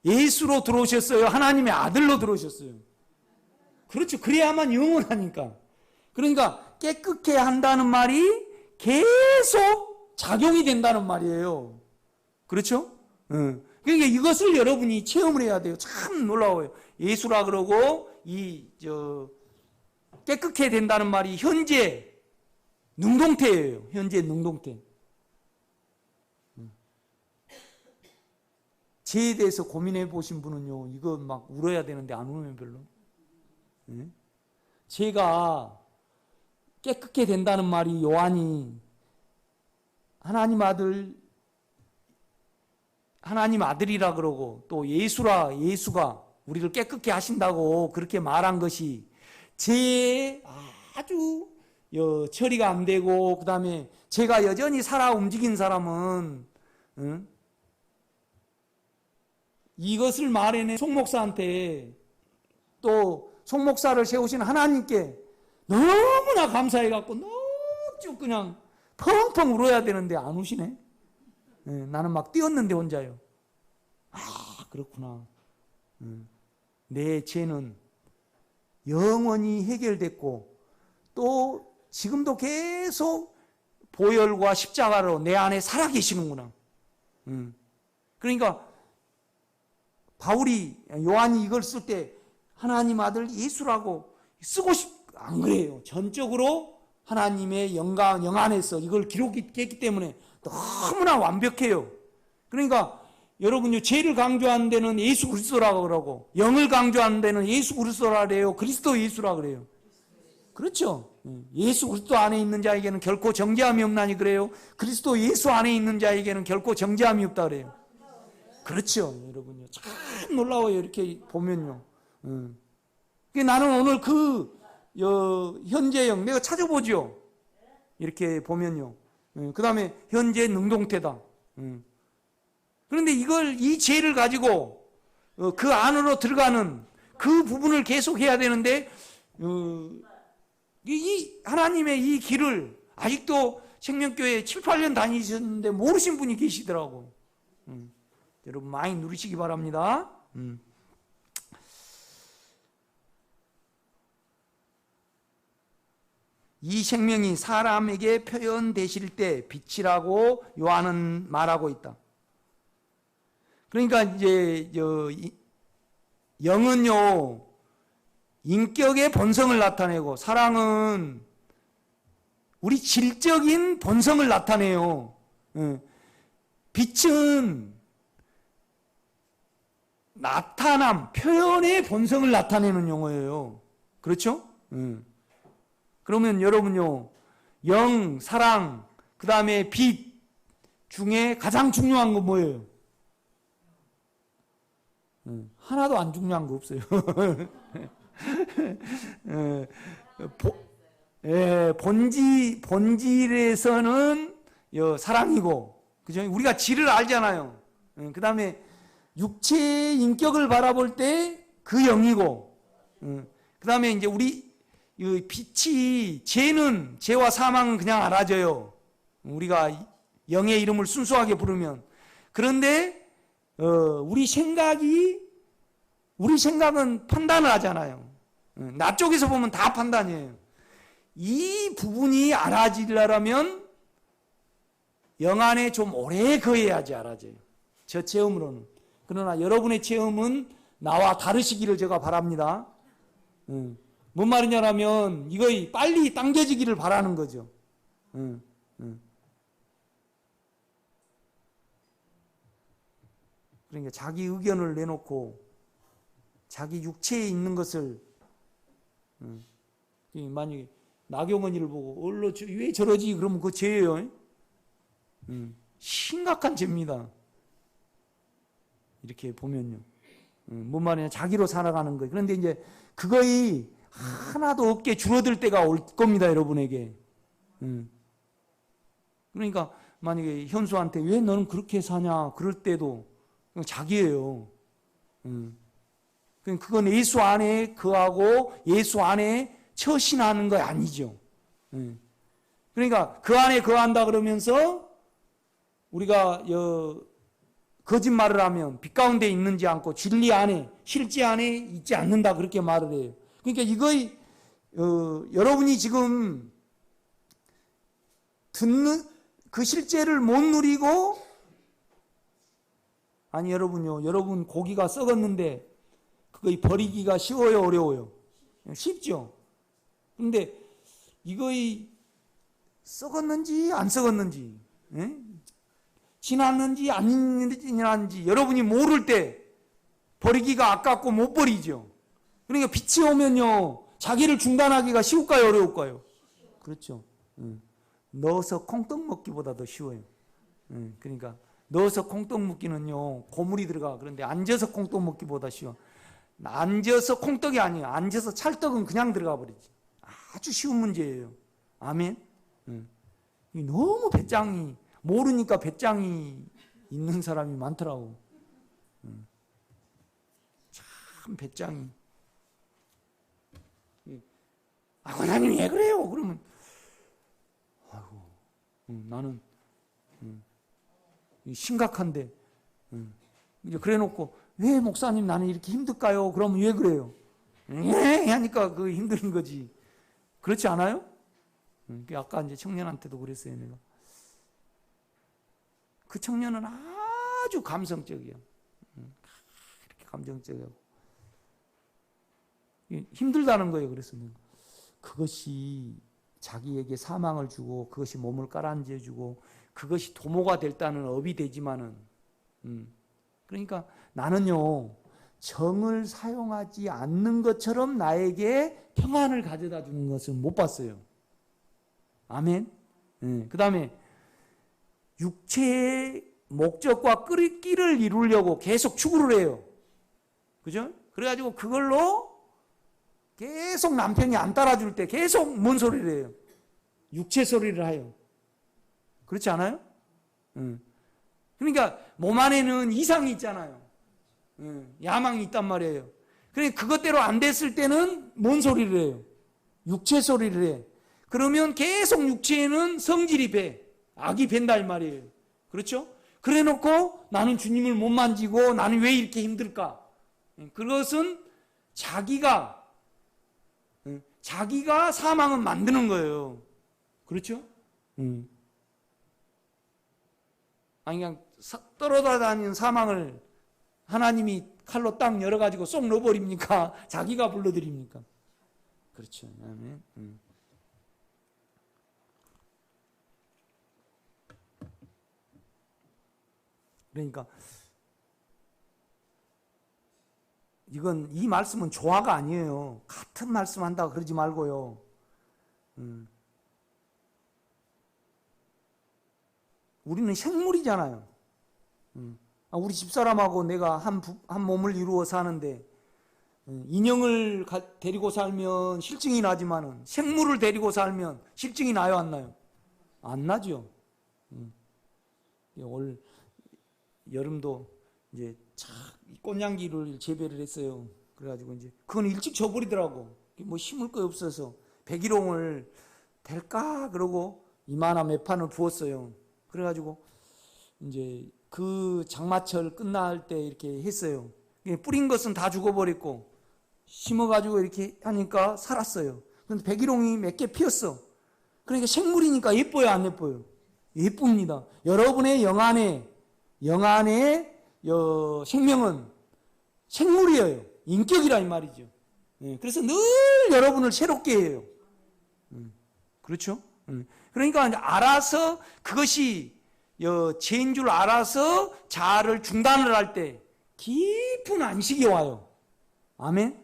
예수로 들어오셨어요. 하나님의 아들로 들어오셨어요. 그렇죠. 그래야만 영원하니까. 그러니까 깨끗해 한다는 말이 계속 작용이 된다는 말이에요. 그렇죠? 그러니까 이것을 여러분이 체험을 해야 돼요. 참 놀라워요. 예수라 그러고 깨끗해 된다는 말이 현재 능동태예요. 현재 능동태. 죄에 대해서 고민해 보신 분은요, 이거 막 울어야 되는데 안 울면 별로. 예? 죄가 깨끗게 된다는 말이 요한이 하나님 아들이라 그러고 또 예수가 우리를 깨끗게 하신다고 그렇게 말한 것이 죄에 아주 처리가 안 되고, 그 다음에 죄가 여전히 살아 움직인 사람은 이것을 말해낸 송목사한테, 또 송목사를 세우신 하나님께 너무나 감사해갖고 너무 그냥 펑펑 울어야 되는데 안 우시네. 나는 막 뛰었는데 혼자요. 그렇구나. 내 죄는 영원히 해결됐고 또 지금도 계속 보혈과 십자가로 내 안에 살아계시는구나. 그러니까 요한이 이걸 쓸 때 하나님 아들 예수라고 쓰고 안 그래요. 전적으로 하나님의 영 안에서 이걸 기록했기 때문에 너무나 완벽해요. 그러니까 여러분요, 죄를 강조하는 데는 예수 그리스도라고 그러고, 영을 강조하는 데는 예수 그리스도라 그래요, 그리스도 예수라 그래요. 그렇죠. 예수 그리스도 안에 있는 자에게는 결코 정죄함이 없나니 그래요. 그리스도 예수 안에 있는 자에게는 결코 정죄함이 없다 그래요. 그렇죠, 여러분요. 참 놀라워요, 이렇게 보면요. 나는 오늘 현재형 내가 찾아보죠. 이렇게 보면요. 그 다음에 현재 능동태다. 그런데 이 죄를 가지고 그 안으로 들어가는 그 부분을 계속 해야 되는데, 이 하나님의 이 길을 아직도 생명교회 7, 8년 다니셨는데 모르신 분이 계시더라고. 여러분 많이 누리시기 바랍니다. 이 생명이 사람에게 표현되실 때 빛이라고 요한은 말하고 있다. 그러니까 이제 영은요, 인격의 본성을 나타내고 사랑은 우리 질적인 본성을 나타내요. 빛은 나타남, 표현의 본성을 나타내는 용어예요. 그렇죠? 그러면 여러분요, 영, 사랑, 그 다음에 빛 중에 가장 중요한 건 뭐예요? 하나도 안 중요한 거 없어요. 본질에서는 사랑이고, 그죠? 우리가 질을 알잖아요. 그 다음에 육체의 인격을 바라볼 때 그 영이고, 그 다음에 이제 우리 빛이, 죄와 사망은 그냥 알아져요. 우리가 영의 이름을 순수하게 부르면. 그런데 우리 생각은 판단을 하잖아요. 나 쪽에서 보면 다 판단이에요. 이 부분이 알아지려면 영 안에 좀 오래 거해야지 알아져요. 저 체험으로는. 그러나 여러분의 체험은 나와 다르시기를 제가 바랍니다. 뭔 말이냐면 이거 빨리 당겨지기를 바라는 거죠. 그러니까 자기 의견을 내놓고 자기 육체에 있는 것을, 만약에 나경원이를 보고 왜 저러지 그러면 그거 죄예요. 심각한 죄입니다. 이렇게 보면요. 뭔 말이냐, 자기로 살아가는 거예요. 그런데 이제 그거이 하나도 없게 줄어들 때가 올 겁니다, 여러분에게. 그러니까 만약에 현수한테 왜 너는 그렇게 사냐 그럴 때도 자기예요. 그건 예수 안에 거하고 예수 안에 처신하는 거 아니죠. 그러니까 그 안에 거한다 그러면서 우리가 거짓말을 하면 빛 가운데 있는지 않고 진리 안에, 실제 안에 있지 않는다 그렇게 말을 해요. 그러니까 여러분이 지금 듣는 그 실제를 못 누리고, 아니 여러분요, 여러분 고기가 썩었는데 그거 버리기가 쉬워요, 어려워요? 쉽죠. 근데 이거 썩었는지 안 썩었는지, 지났는지 안 지났는지 여러분이 모를 때 버리기가 아깝고 못 버리죠. 그러니까 빛이 오면요, 자기를 중단하기가 쉬울까요, 어려울까요? 그렇죠. 넣어서 콩떡 먹기보다 더 쉬워요. 그러니까 넣어서 콩떡 먹기는요, 고물이 들어가. 그런데 앉아서 콩떡 먹기보다 쉬워. 앉아서 콩떡이 아니에요. 앉아서 찰떡은 그냥 들어가 버리지. 아주 쉬운 문제예요. 아멘. 너무 배짱이, 모르니까 배짱이 있는 사람이 많더라고. 참 배짱이. 하나님 왜 그래요? 그러면 아이고, 나는 심각한데, 이제 그래놓고 왜 목사님 나는 이렇게 힘들까요? 그러면 왜 그래요? 하니까 그 힘든 거지. 그렇지 않아요? 아까 이제 청년한테도 그랬어요, 내가. 그 청년은 아주 감성적이야. 이렇게 감정적이고 힘들다는 거예요. 그래서 내가. 그것이 자기에게 사망을 주고 그것이 몸을 가라앉혀주고 그것이 도모가 됐다는 업이 되지만은 그러니까 나는요, 정을 사용하지 않는 것처럼 나에게 평안을 가져다 주는 것은 못 봤어요. 아멘. 그 다음에 육체의 목적과 끼를 이루려고 계속 추구를 해요. 그죠? 그래가지고 그걸로 계속 남편이 안 따라줄 때 계속 뭔 소리를 해요? 육체 소리를 해요. 그렇지 않아요? 그러니까 몸 안에는 이상이 있잖아요. 야망이 있단 말이에요. 그러니까 그것대로 안 됐을 때는 뭔 소리를 해요? 육체 소리를 해. 그러면 계속 육체에는 성질이 배. 악이 밴다 이 말이에요. 그렇죠? 그래 놓고 나는 주님을 못 만지고 나는 왜 이렇게 힘들까? 그것은 자기가 사망은 만드는 거예요. 그렇죠? 아니 그냥 떨어다니는 사망을 하나님이 칼로 딱 열어가지고 쏙 넣어버립니까? 자기가 불러드립니까? 그렇죠. 아멘. 그러니까 이 말씀은 조화가 아니에요. 같은 말씀 한다고 그러지 말고요. 우리는 생물이잖아요. 우리 집사람하고 내가 한 몸을 이루어 사는데 인형을 데리고 살면 실증이 나지만은 생물을 데리고 살면 실증이 나요, 안 나요? 안 나죠. 올 여름도 이제 꽃향기를 재배를 했어요. 그래가지고 이제 그건 일찍 져버리더라고. 뭐 심을 거 없어서 백일홍을 될까 그러고 이만한 매판을 부었어요. 그래가지고 이제 그 장마철 끝날 때 이렇게 했어요. 뿌린 것은 다 죽어버렸고 심어가지고 이렇게 하니까 살았어요. 근데 백일홍이 몇 개 피었어. 그러니까 생물이니까 예뻐요, 안 예뻐요? 예쁩니다. 여러분의 영안의 생명은 생물이에요. 인격이라 이 말이죠. 그래서 늘 여러분을 새롭게 해요. 그렇죠? 그러니까 알아서 그것이 죄인 줄 알아서 자아를 중단을 할 때 깊은 안식이 와요. 아멘?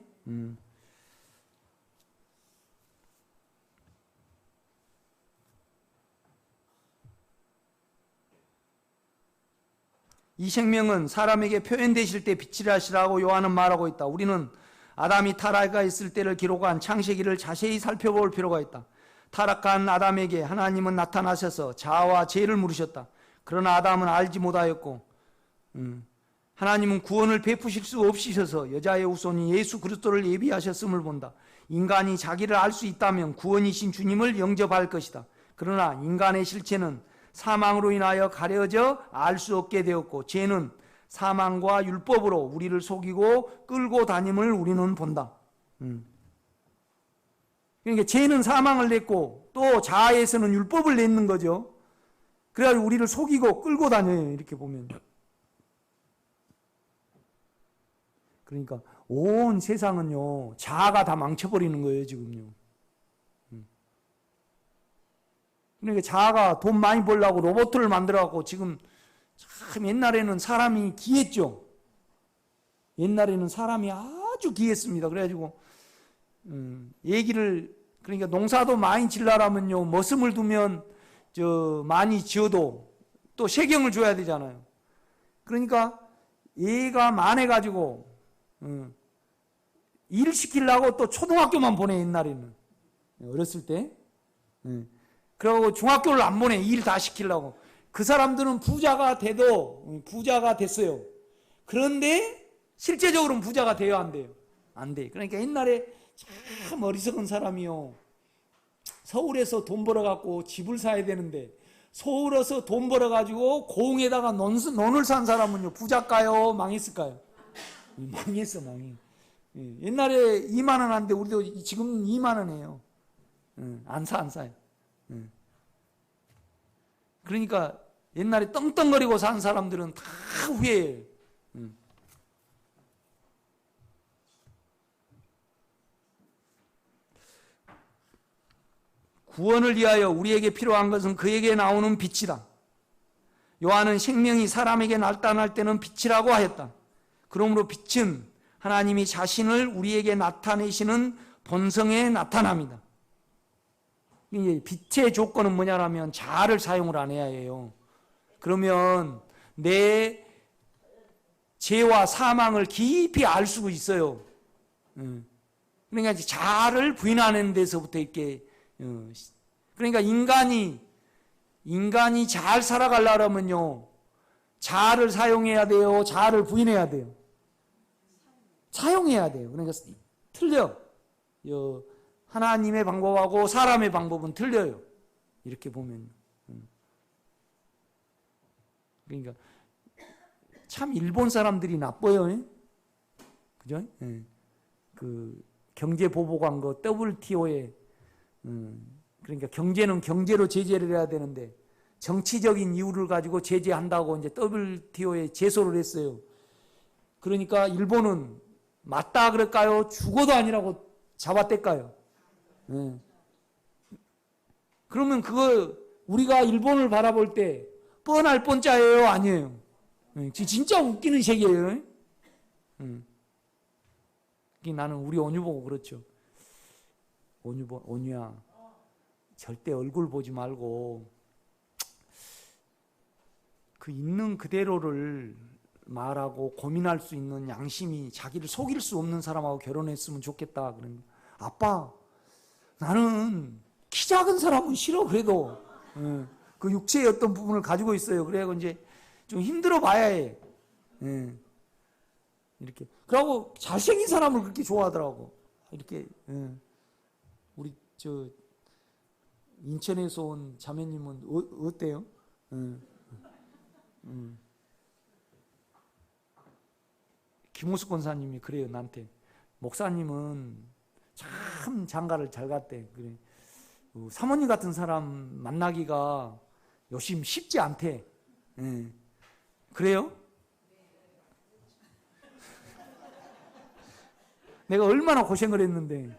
이 생명은 사람에게 표현되실 때 빛이라 하시라고 요한은 말하고 있다. 우리는 아담이 타락했을 때를 기록한 창세기를 자세히 살펴볼 필요가 있다. 타락한 아담에게 하나님은 나타나셔서 자아와 죄를 물으셨다. 그러나 아담은 알지 못하였고 하나님은 구원을 베푸실 수 없으셔서 여자의 후손이 예수 그리스도를 예비하셨음을 본다. 인간이 자기를 알 수 있다면 구원이신 주님을 영접할 것이다. 그러나 인간의 실체는 사망으로 인하여 가려져 알 수 없게 되었고 죄는 사망과 율법으로 우리를 속이고 끌고 다님을 우리는 본다. 그러니까 죄는 사망을 냈고 또 자아에서는 율법을 냈는 거죠. 그래가지고 우리를 속이고 끌고 다녀요. 이렇게 보면. 그러니까 온 세상은요 자아가 다 망쳐버리는 거예요 지금요. 그러니까 자아가 돈 많이 벌려고 로봇을 만들어갖고 지금 참 옛날에는 사람이 귀했죠. 옛날에는 사람이 아주 귀했습니다. 그래가지고 얘기를 그러니까 농사도 많이 질라라면요 머슴을 두면 많이 지어도 또 세경을 줘야 되잖아요. 그러니까 얘가 많아가지고 일 시키려고 또 초등학교만 보내 옛날에는 어렸을 때. 그러고 중학교를 안 보내 일 다 시키려고. 그 사람들은 부자가 돼도 부자가 됐어요. 그런데 실제적으로는 부자가 돼요, 안 돼요? 안 돼. 그러니까 옛날에 참 어리석은 사람이요. 서울에서 돈 벌어갖고 집을 사야 되는데 서울에서 돈 벌어가지고 고흥에다가 논을 산 사람은요 부자일까요? 망했을까요? 망했어, 망해. 옛날에 2만 원 한데 우리도 지금 2만 원이에요. 안 사요. 그러니까 옛날에 떵떵거리고 산 사람들은 다 후회해요. 구원을 위하여 우리에게 필요한 것은 그에게 나오는 빛이다. 요한은 생명이 사람에게 나타날 때는 빛이라고 하였다. 그러므로 빛은 하나님이 자신을 우리에게 나타내시는 본성에 나타납니다. 빛의 조건은 뭐냐면 자아를 사용을 안 해야 해요. 그러면 내 죄와 사망을 깊이 알 수가 있어요. 그러니까 자아를 부인하는 데서부터 이렇게 그러니까 인간이 잘 살아가려면요 자아를 사용해야 돼요, 자아를 부인해야 돼요. 사용해야 돼요. 그러니까 틀려. 하나님의 방법하고 사람의 방법은 틀려요. 이렇게 보면. 그러니까 참 일본 사람들이 나빠요. 그죠? 그 경제 보복한 거 WTO에 그러니까 경제는 경제로 제재를 해야 되는데 정치적인 이유를 가지고 제재한다고 이제 WTO에 제소를 했어요. 그러니까 일본은 맞다 그럴까요? 죽어도 아니라고 잡아댔까요? 그러면 그거 우리가 일본을 바라볼 때 뻔할 뻔짜예요? 아니에요? 진짜 웃기는 세계예요. 나는 우리 온유 보고 그렇죠. 온유야, 절대 얼굴 보지 말고 그 있는 그대로를 말하고 고민할 수 있는 양심이 자기를 속일 수 없는 사람하고 결혼했으면 좋겠다. 그런 아빠, 나는 키 작은 사람은 싫어. 그래도 그 육체의 어떤 부분을 가지고 있어요. 그래고 이제 좀 힘들어 봐야 해. 이렇게. 그러고 잘생긴 사람을 그렇게 좋아하더라고. 이렇게. 우리 인천에서 온 자매님은 어때요? 김우숙 권사님이 그래요, 나한테. 목사님은 참 장가를 잘 갔대. 그래. 사모님 같은 사람 만나기가 요즘 쉽지 않대. 그래요? 내가 얼마나 고생을 했는데.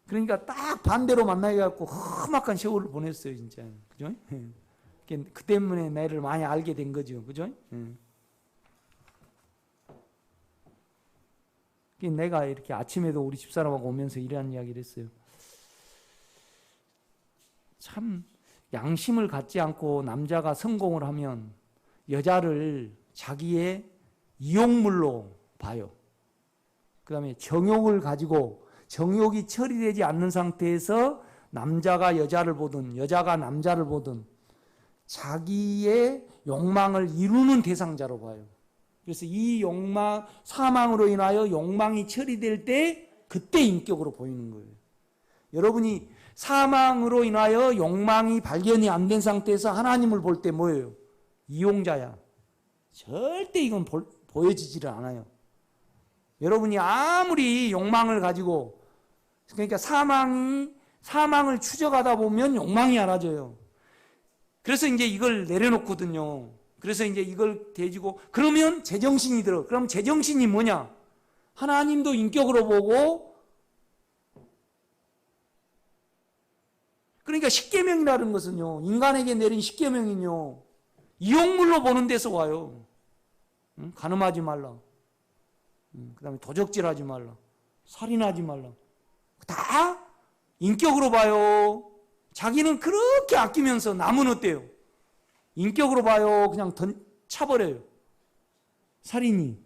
그러니까 딱 반대로 만나게 갖고 험악한 세월을 보냈어요, 진짜. 그죠? 그 때문에 나를 많이 알게 된 거죠. 그죠? 내가 이렇게 아침에도 우리 집사람하고 오면서 이러한 이야기를 했어요. 참 양심을 갖지 않고 남자가 성공을 하면 여자를 자기의 이용물로 봐요. 그 다음에 정욕을 가지고 정욕이 처리되지 않는 상태에서 남자가 여자를 보든 여자가 남자를 보든 자기의 욕망을 이루는 대상자로 봐요. 그래서 이 욕망, 사망으로 인하여 욕망이 처리될 때 그때 인격으로 보이는 거예요. 여러분이 사망으로 인하여 욕망이 발견이 안 된 상태에서 하나님을 볼 때 뭐예요? 이용자야. 절대 이건 보여지지를 않아요. 여러분이 아무리 욕망을 가지고 그러니까 사망을 추적하다 보면 욕망이 알아져요. 그래서 이제 이걸 내려놓거든요. 그래서 이제 이걸 대지고 그러면 제정신이 들어. 그럼 제정신이 뭐냐? 하나님도 인격으로 보고 그러니까 십계명이라는 것은요, 인간에게 내린 십계명은요, 이용물로 보는 데서 와요. 응? 간음하지 말라. 그 다음에 도적질하지 말라. 살인하지 말라. 다 인격으로 봐요. 자기는 그렇게 아끼면서 남은 어때요? 인격으로 봐요. 그냥 차버려요. 살인이.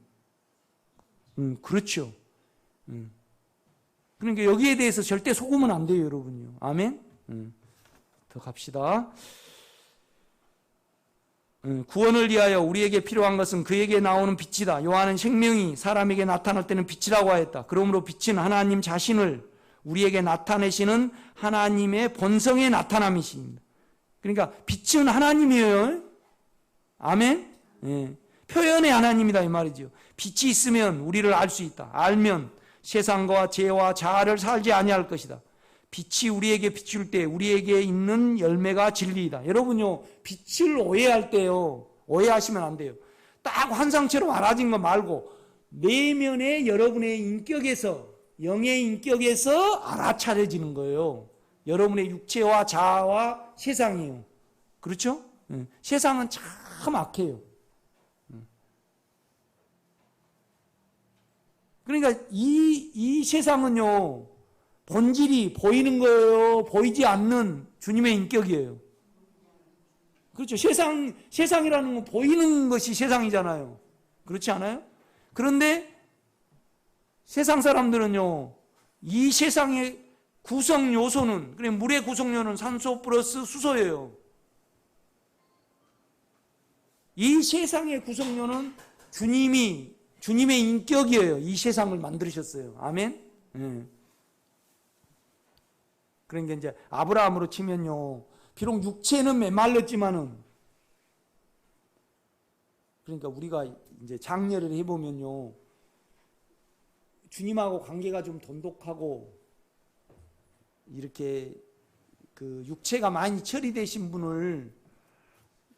그렇죠. 그러니까 여기에 대해서 절대 속으면 안 돼요, 여러분요. 아멘? 더 갑시다. 구원을 위하여 우리에게 필요한 것은 그에게 나오는 빛이다. 요한은 생명이 사람에게 나타날 때는 빛이라고 하였다. 그러므로 빛은 하나님 자신을 우리에게 나타내시는 하나님의 본성의 나타남이십니다. 그러니까 빛은 하나님이에요. 아멘? 예. 표현의 하나님이다 이 말이죠. 빛이 있으면 우리를 알 수 있다. 알면 세상과 죄와 자아를 살지 아니할 것이다. 빛이 우리에게 비출 때 우리에게 있는 열매가 진리이다. 여러분요, 빛을 오해할 때요, 오해하시면 안 돼요. 딱 환상처럼 말아진 거 말고 내면의 여러분의 인격에서, 영의 인격에서 알아차려지는 거예요. 여러분의 육체와 자아와 세상이에요. 그렇죠? 세상은 참 악해요. 그러니까 이 세상은요, 본질이 보이는 거예요, 보이지 않는 주님의 인격이에요. 그렇죠? 세상이라는 건 보이는 것이 세상이잖아요. 그렇지 않아요? 그런데 세상 사람들은요, 이 세상의 구성 요소는, 그래 물의 구성 요소는 산소 플러스 수소예요. 이 세상의 구성요는 주님의 인격이에요. 이 세상을 만드셨어요. 아멘? 그러니까 이제 아브라함으로 치면요, 비록 육체는 메말랐지만은, 그러니까 우리가 이제 장례를 해보면요, 주님하고 관계가 좀 돈독하고 이렇게 그 육체가 많이 처리되신 분을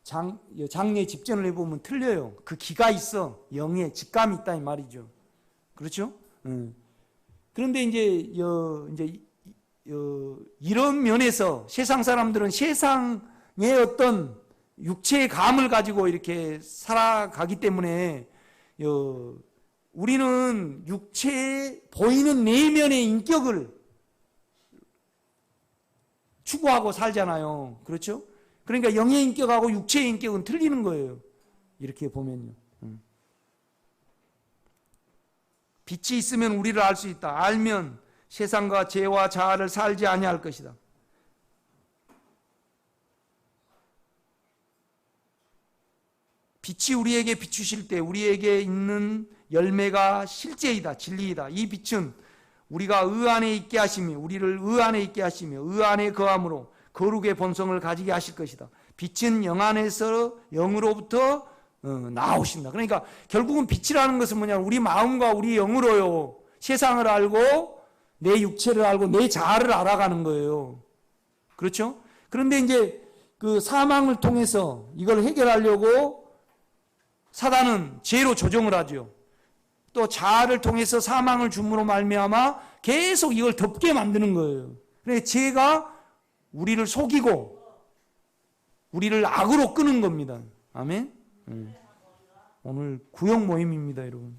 장례 집전을 해보면 틀려요. 그 기가 있어. 영에 직감이 있다 이 말이죠. 그렇죠? 그런데 이제 이런 면에서 세상 사람들은 세상의 어떤 육체의 감을 가지고 이렇게 살아가기 때문에 우리는 육체에 보이는 내면의 인격을 추구하고 살잖아요. 그렇죠? 그러니까 영의 인격하고 육체의 인격은 틀리는 거예요. 이렇게 보면요. 빛이 있으면 우리를 알 수 있다. 알면 세상과 죄와 자아를 살지 아니할 것이다. 빛이 우리에게 비추실 때 우리에게 있는 열매가 실제이다, 진리이다. 이 빛은 우리가 의 안에 있게 하시며, 우리를 의 안에 있게 하시며 의 안에 거함으로 거룩의 본성을 가지게 하실 것이다. 빛은 영 안에서 영으로부터 나오신다. 그러니까 결국은 빛이라는 것은 뭐냐면 우리 마음과 우리 영으로요, 세상을 알고 내 육체를 알고 내 자아를 알아가는 거예요. 그렇죠? 그런데 이제 그 사망을 통해서 이걸 해결하려고 사단은 죄로 조정을 하죠. 또 자아를 통해서 사망을 줌으로 말미암아 계속 이걸 덮게 만드는 거예요. 그래서 죄가 우리를 속이고 우리를 악으로 끄는 겁니다. 아멘? 오늘 구역 모임입니다, 여러분.